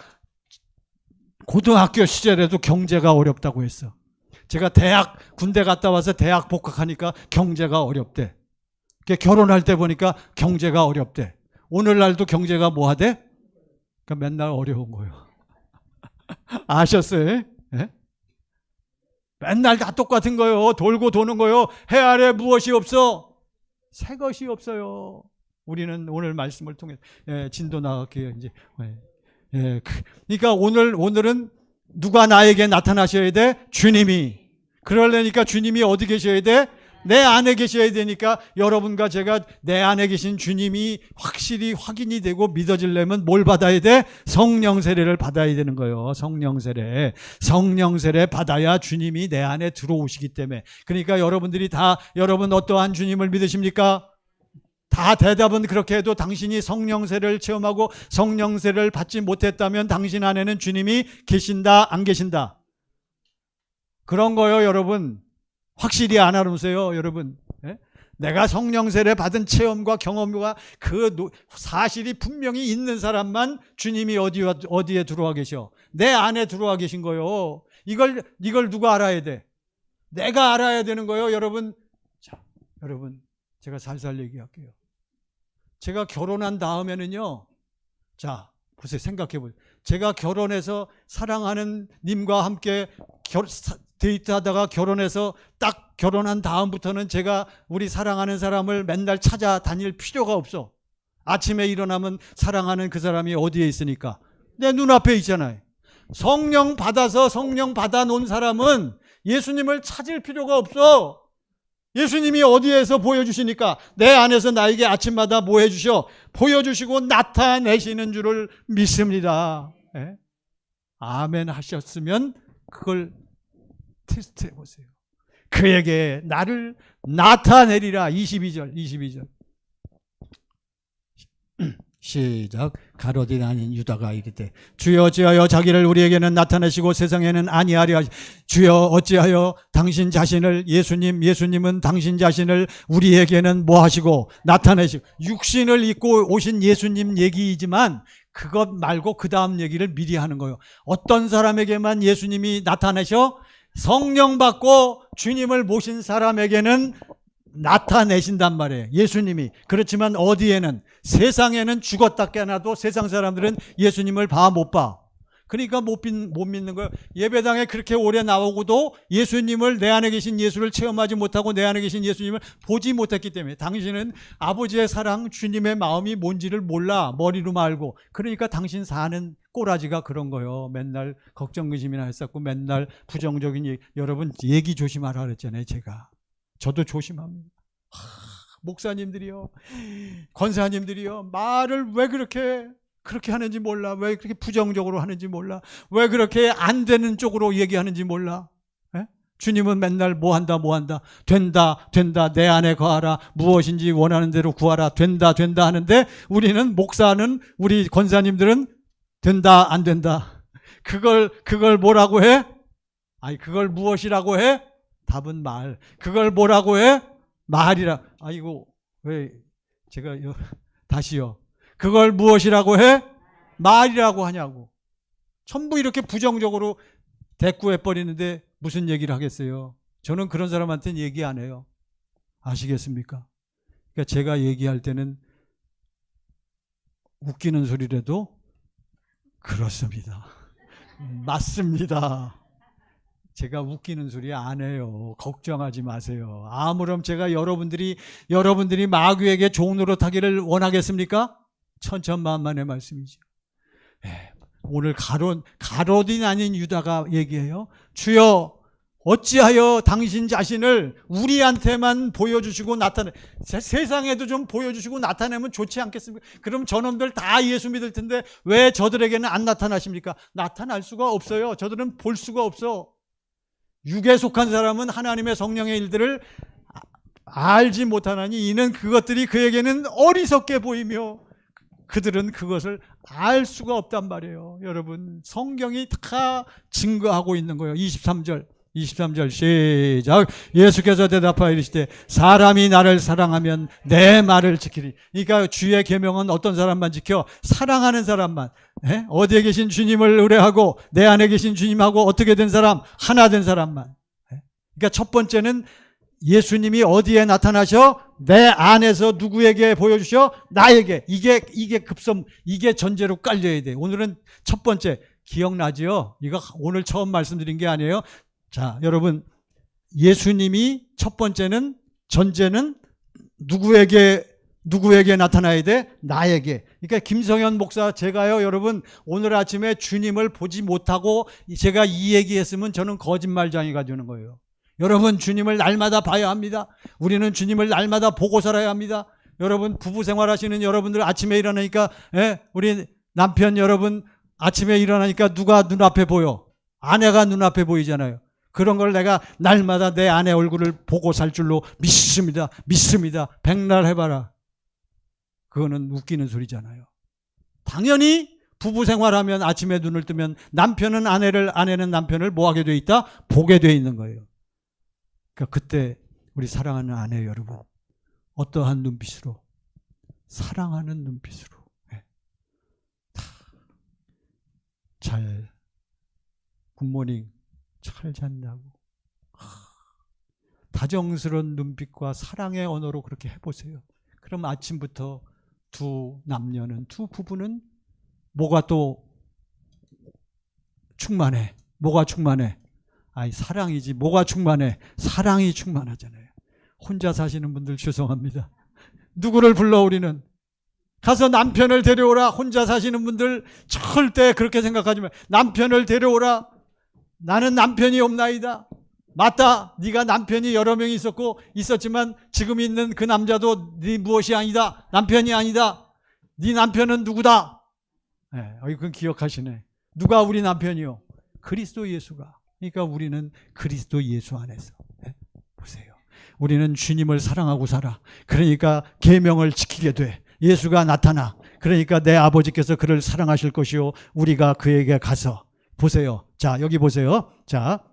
Speaker 1: 고등학교 시절에도 경제가 어렵다고 했어. 제가 군대 갔다 와서 대학 복학하니까 경제가 어렵대. 결혼할 때 보니까 경제가 어렵대. 오늘날도 경제가 뭐하대? 그러니까 맨날 어려운 거예요. 아셨어요? 네? 맨날 다 똑같은 거예요. 돌고 도는 거예요. 해 아래 무엇이 없어? 새 것이 없어요. 우리는 오늘 말씀을 통해 진도 나갈게요. 이제. 그러니까 오늘은 누가 나에게 나타나셔야 돼? 주님이. 그러려니까 주님이 어디 계셔야 돼? 내 안에 계셔야 되니까 여러분과 제가 내 안에 계신 주님이 확실히 확인이 되고 믿어지려면 뭘 받아야 돼? 성령 세례를 받아야 되는 거예요. 성령 세례 받아야 주님이 내 안에 들어오시기 때문에. 그러니까 여러분 어떠한 주님을 믿으십니까? 다 대답은 그렇게 해도 당신이 성령 세례를 체험하고 성령 세례를 받지 못했다면 당신 안에는 주님이 계신다, 안 계신다? 그런 거요, 여러분. 확실히 안 알아보세요, 여러분. 내가 성령 세례 받은 체험과 경험과 그 사실이 분명히 있는 사람만 주님이 어디에 들어와 계셔? 내 안에 들어와 계신 거예요. 이걸 누가 알아야 돼? 내가 알아야 되는 거예요, 여러분. 자, 여러분, 제가 살살 얘기할게요. 제가 결혼한 다음에는요, 자, 보세요, 생각해 보세요. 제가 결혼해서 사랑하는 님과 함께 데이트하다가 결혼해서 딱 결혼한 다음부터는 제가 우리 사랑하는 사람을 맨날 찾아다닐 필요가 없어. 아침에 일어나면 사랑하는 그 사람이 어디에 있으니까 내 눈앞에 있잖아요. 성령 받아 놓은 사람은 예수님을 찾을 필요가 없어. 예수님이 어디에서 보여주시니까 내 안에서 나에게 아침마다 뭐 해주셔? 보여주시고 나타내시는 줄을 믿습니다. 아멘 하셨으면 그걸 테스트 해보세요. 그에게 나를 나타내리라. 22절 시작. 가롯이 아닌 유다가 이르되 주여 어찌하여 자기를 우리에게는 나타내시고 세상에는 아니하려 하시. 주여 어찌하여 당신 자신을, 예수님은 당신 자신을 우리에게는 뭐 하시고 나타내시고, 육신을 입고 오신 예수님 얘기이지만 그것 말고 그 다음 얘기를 미리 하는 거예요. 어떤 사람에게만 예수님이 나타내셔? 성령 받고 주님을 모신 사람에게는 나타내신단 말이에요. 예수님이. 그렇지만 어디에는, 세상에는 죽었다 깨어나도 세상 사람들은 예수님을 못 봐. 그러니까 못 믿는 거예요. 예배당에 그렇게 오래 나오고도 예수님을, 내 안에 계신 예수를 체험하지 못하고 내 안에 계신 예수님을 보지 못했기 때문에, 당신은 아버지의 사랑, 주님의 마음이 뭔지를 몰라. 머리로 알고. 그러니까 당신 사는 꼬라지가 그런 거예요. 맨날 걱정 의심이나 했었고 맨날 부정적인 얘기. 여러분 얘기 조심하라 그랬잖아요. 제가. 저도 조심합니다. 목사님들이요, 권사님들이요, 말을 왜 그렇게 하는지 몰라. 왜 그렇게 부정적으로 하는지 몰라. 왜 그렇게 안 되는 쪽으로 얘기하는지 몰라. 에? 주님은 맨날 뭐 한다. 된다. 내 안에 거하라. 무엇인지 원하는 대로 구하라. 된다 하는데, 우리는, 목사는, 우리 권사님들은 된다 안 된다. 그걸 뭐라고 해? 아니, 그걸 무엇이라고 해? 답은 말. 그걸 뭐라고 해? 말이라. 아이고, 왜 제가 다시요. 그걸 무엇이라고 해? 말이라고 하냐고. 전부 이렇게 부정적으로 대꾸해 버리는데 무슨 얘기를 하겠어요? 저는 그런 사람한테는 얘기 안 해요. 아시겠습니까? 그러니까 제가 얘기할 때는 웃기는 소리라도 그렇습니다. 맞습니다. 제가 웃기는 소리 안 해요. 걱정하지 마세요. 아무렴 제가 여러분들이 마귀에게 종로로 타기를 원하겠습니까? 천천만만의 말씀이죠. 오늘 가롯이 아닌 유다가 얘기해요. 주여, 어찌하여 당신 자신을 우리한테만 보여주시고 세상에도 좀 보여주시고 나타내면 좋지 않겠습니까? 그럼 저놈들 다 예수 믿을 텐데 왜 저들에게는 안 나타나십니까? 나타날 수가 없어요. 저들은 볼 수가 없어. 육에 속한 사람은 하나님의 성령의 일들을 알지 못하나니 이는 그것들이 그에게는 어리석게 보이며 그들은 그것을 알 수가 없단 말이에요. 여러분, 성경이 다 증거하고 있는 거예요. 23절 시작. 예수께서 대답하여 이르시되 사람이 나를 사랑하면 내 말을 지키리. 그러니까 주의 계명은 어떤 사람만 지켜? 사랑하는 사람만. 어디에 계신 주님을 의뢰하고 내 안에 계신 주님하고 어떻게 된 사람? 하나 된 사람만. 그러니까 첫 번째는 예수님이 어디에 나타나셔? 내 안에서 누구에게 보여주셔? 나에게. 이게 급선, 이게 전제로 깔려야 돼. 오늘은 첫 번째, 기억나지요? 이거 오늘 처음 말씀드린 게 아니에요. 자, 여러분, 예수님이 첫 번째는, 전제는 누구에게 나타나야 돼? 나에게. 그러니까 김성현 목사, 제가요, 여러분, 오늘 아침에 주님을 보지 못하고 제가 이 얘기했으면 저는 거짓말장이가 되는 거예요. 여러분, 주님을 날마다 봐야 합니다. 우리는 주님을 날마다 보고 살아야 합니다. 여러분, 부부 생활하시는 여러분들 아침에 일어나니까, 우리 남편 여러분 아침에 일어나니까 누가 눈앞에 보여? 아내가 눈앞에 보이잖아요. 그런 걸 내가 날마다 내 아내 얼굴을 보고 살 줄로 믿습니다. 백날 해봐라. 그거는 웃기는 소리잖아요. 당연히 부부 생활하면 아침에 눈을 뜨면 남편은 아내는 남편을 뭐 하게 돼 있다? 보게 돼 있는 거예요. 그러니까 그때 우리 사랑하는 아내 여러분, 어떠한 눈빛으로? 사랑하는 눈빛으로. 잘, 굿모닝, 잘 잤냐고. 다정스러운 눈빛과 사랑의 언어로 그렇게 해보세요. 그럼 아침부터 두 부부는 뭐가 또 충만해? 뭐가 충만해? 아이, 사랑이지. 뭐가 충만해? 사랑이 충만하잖아요. 혼자 사시는 분들 죄송합니다. 누구를 불러 우리는? 가서 남편을 데려오라. 혼자 사시는 분들 절대 그렇게 생각하지 마. 남편을 데려오라. 나는 남편이 없나이다. 맞다. 네가 남편이 여러 명이 있었지만 지금 있는 그 남자도 네 무엇이 아니다. 남편이 아니다. 네 남편은 누구다? 그건 기억하시네. 누가 우리 남편이요? 그리스도 예수가. 그러니까 우리는 그리스도 예수 안에서. 보세요. 우리는 주님을 사랑하고 살아. 그러니까 계명을 지키게 돼. 예수가 나타나. 그러니까 내 아버지께서 그를 사랑하실 것이요. 우리가 그에게 가서. 보세요. 자, 여기 보세요. 자,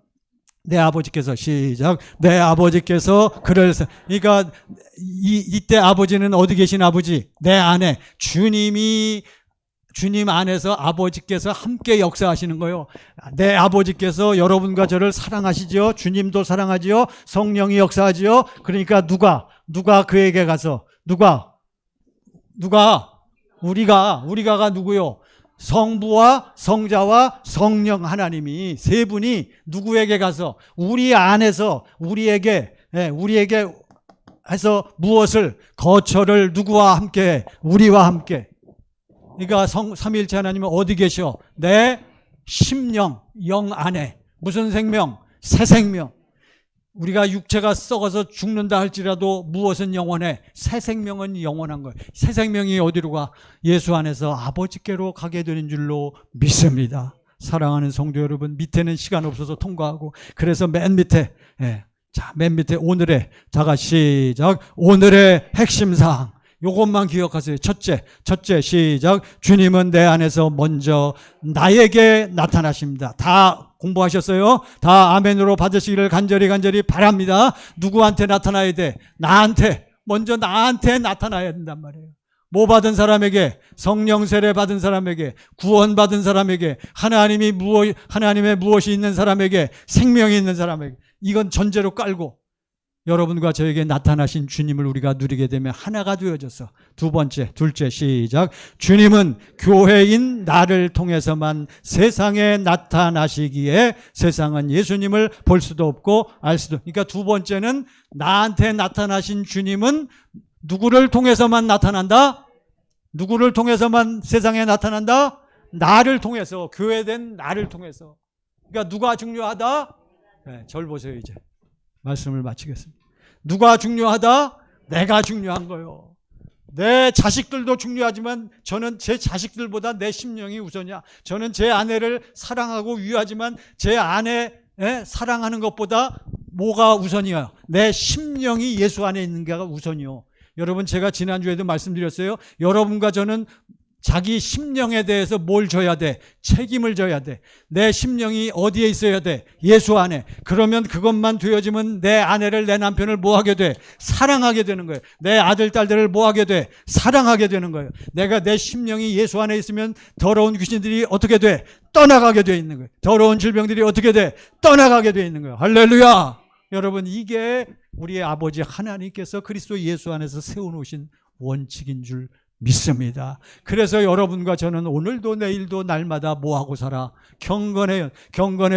Speaker 1: 내 아버지께서, 시작. 내 아버지께서 그를, 그러니까 이때 아버지는 어디 계신 아버지? 내 안에. 주님이 주님 안에서 아버지께서 함께 역사하시는 거예요. 내 아버지께서 여러분과 저를 사랑하시죠. 주님도 사랑하지요. 성령이 역사하지요. 그러니까 누가 그에게 가서 우리가가 누구요? 성부와 성자와 성령 하나님이 세 분이 누구에게 가서 우리 안에서 우리에게 해서 무엇을 거처를 누구와 함께? 우리와 함께. 그러니까 삼위일체 하나님은 어디 계셔? 내 심령, 영 안에. 무슨 생명? 새 생명. 우리가 육체가 썩어서 죽는다 할지라도 무엇은 영원해? 새 생명은 영원한 거예요. 새 생명이 어디로 가? 예수 안에서 아버지께로 가게 되는 줄로 믿습니다. 사랑하는 성도 여러분, 밑에는 시간 없어서 통과하고, 그래서 맨 밑에, 맨 밑에 오늘의, 시작. 오늘의 핵심 사항. 요것만 기억하세요. 첫째, 시작. 주님은 내 안에서 먼저 나에게 나타나십니다. 다 공부하셨어요? 다 아멘으로 받으시기를 간절히 바랍니다. 누구한테 나타나야 돼? 먼저 나한테 나타나야 된단 말이에요. 뭐 받은 사람에게? 성령 세례 받은 사람에게, 구원 받은 사람에게, 하나님의 무엇이 있는 사람에게, 생명이 있는 사람에게. 이건 전제로 깔고 여러분과 저에게 나타나신 주님을 우리가 누리게 되면 하나가 되어져서. 둘째, 시작. 주님은 교회인 나를 통해서만 세상에 나타나시기에 세상은 예수님을 볼 수도 없고 알 수도. 그러니까 두 번째는 나한테 나타나신 주님은 누구를 통해서만 나타난다? 누구를 통해서만 세상에 나타난다? 나를 통해서, 교회된 나를 통해서. 그러니까 누가 중요하다? 절 보세요. 이제 말씀을 마치겠습니다. 누가 중요하다? 내가 중요한 거예요. 내 자식들도 중요하지만 저는 제 자식들보다 내 심령이 우선이야. 저는 제 아내를 사랑하고 위하지만 제 아내 사랑하는 것보다 뭐가 우선이야? 내 심령이 예수 안에 있는 게가 우선이요. 여러분, 제가 지난주에도 말씀드렸어요. 여러분과 저는 자기 심령에 대해서 뭘 져야 돼? 책임을 져야 돼. 내 심령이 어디에 있어야 돼? 예수 안에. 그러면 그것만 되어지면 내 아내를, 내 남편을 뭐 하게 돼? 사랑하게 되는 거예요. 내 아들, 딸들을 뭐 하게 돼? 사랑하게 되는 거예요. 내 심령이 예수 안에 있으면 더러운 귀신들이 어떻게 돼? 떠나가게 돼 있는 거예요. 더러운 질병들이 어떻게 돼? 떠나가게 돼 있는 거예요. 할렐루야! 여러분, 이게 우리의 아버지 하나님께서 그리스도 예수 안에서 세워놓으신 원칙인 줄 믿습니다. 그래서 여러분과 저는 오늘도 내일도 날마다 뭐하고 살아? 경건의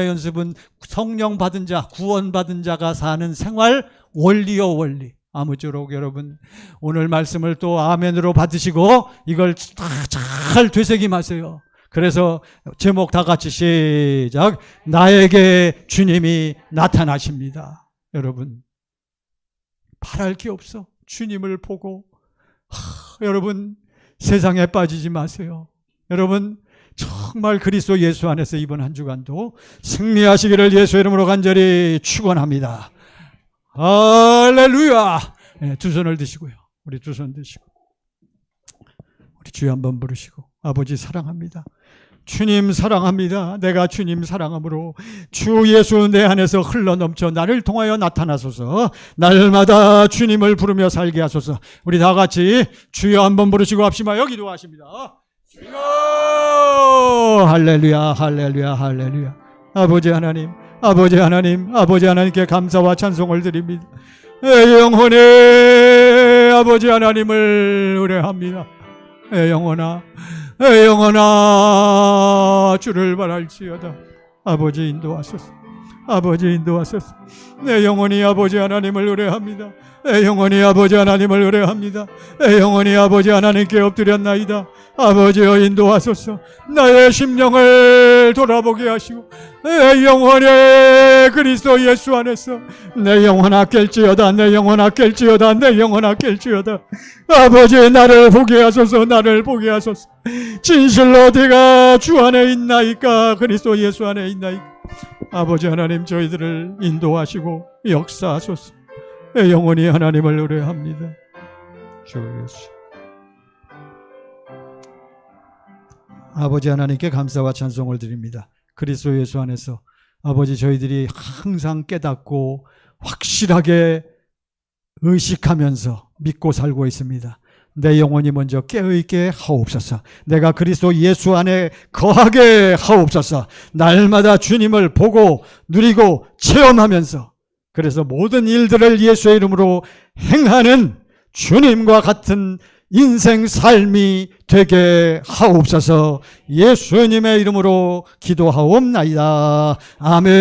Speaker 1: 연습은 성령 받은 자, 구원 받은 자가 사는 생활 원리요 원리. 아무쪼록 여러분 오늘 말씀을 또 아멘으로 받으시고 이걸 잘 되새김하세요. 그래서 제목 다 같이 시작. 나에게 주님이 나타나십니다. 여러분, 바랄 게 없어. 주님을 보고 여러분, 세상에 빠지지 마세요. 여러분, 정말 그리스도 예수 안에서 이번 한 주간도 승리하시기를 예수 이름으로 간절히 축원합니다. 할렐루야. 두 손을 드시고요. 우리 두 손 드시고 우리 주여 한번 부르시고. 아버지 사랑합니다. 주님 사랑합니다. 내가 주님 사랑함으로 주 예수 내 안에서 흘러넘쳐 나를 통하여 나타나소서. 날마다 주님을 부르며 살게 하소서. 우리 다 같이 주여 한번 부르시고 합시다. 기도하십니다. 주여! 할렐루야, 할렐루야, 할렐루야. 아버지 하나님께 감사와 찬송을 드립니다. 영혼의 아버지 하나님을 의뢰합니다. 영혼아, 주를 바랄지어다. 아버지 인도하소서. 내 영혼이 아버지 하나님을 의뢰합니다. 내 영혼이 아버지 하나님을 의뢰합니다. 내 영혼이 아버지 하나님께 엎드렸나이다. 아버지여 인도하소서. 나의 심령을 돌아보게 하시고 내 영혼의 그리스도 예수 안에서 내 영혼아 깰지어다. 내 영혼아 깰지어다. 아버지 나를 보게 하소서. 진실로 내가 주 안에 있나이까? 그리스도 예수 안에 있나이까? 아버지 하나님, 저희들을 인도하시고 역사하소서. 내 영혼이 하나님을 의뢰합니다. 주 예수. 아버지 하나님께 감사와 찬송을 드립니다. 그리스도 예수 안에서 아버지, 저희들이 항상 깨닫고 확실하게 의식하면서 믿고 살고 있습니다. 내 영혼이 먼저 깨어있게 하옵소서. 내가 그리스도 예수 안에 거하게 하옵소서. 날마다 주님을 보고 누리고 체험하면서 그래서 모든 일들을 예수의 이름으로 행하는 주님과 같은 인생 삶이 되게 하옵소서. 예수님의 이름으로 기도하옵나이다. 아멘.